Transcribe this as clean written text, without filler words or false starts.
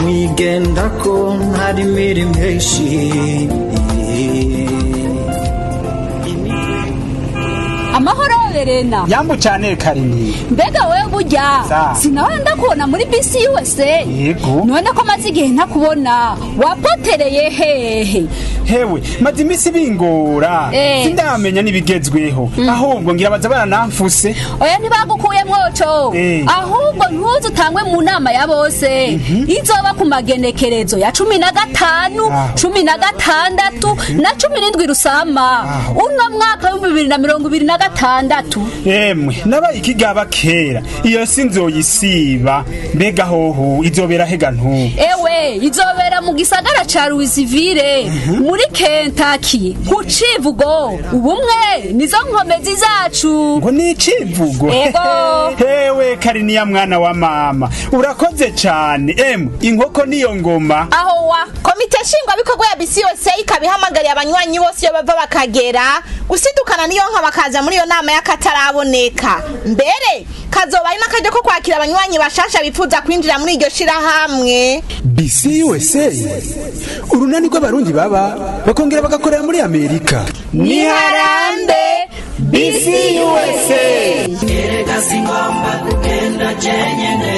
mwigendako ntari mirimo henshi. Amahoro Verena. Yambu cyane Karini. Mbega wewe burya sinawe ndakubona muri BCUSA. Yego. None ko maze igihe ntakubona wapotereye hehe? Hewe maze imisi bingora sindamenya nibigezweho ahubwo ngira baza baranamfuse. Oya ntibagukuye mwoco ahubwo ntuzi utangwe mu nama ya bose izoba ku magenekerezo ya 15 16 na 17 Rusama uno mwaka wa 2026. Emwe nabaye ikigaba kera iyo sinzoyisiba mbega hoho izobera hega ntu. Ewe izobera mu gisagara ca Louisville muri Kentucky ku Civugo. Ubumwe nizo nkomezi zacu. Ngo ni Civugo. Hewe Karini ya mwana wa mama urakoze cyane. Inkoko niyo ngoma. Aho wa komite shingwa bikorwa ya BCUSA ikabihamagariye abanywanyi bose yo bava bakagera gusidukana niyo nka bakaza muri yo nama y'akataraboneka. Mbere kazoba ari nakaje ko kwakira abanywanyi bashasha bifuza kwinjira muri iryo shira hamwe. BCUSA urunani rw'abarundi baba bakongera bagakorera muri Amerika. Ni harambe BCUSA. Erega singomba kugenda jenyene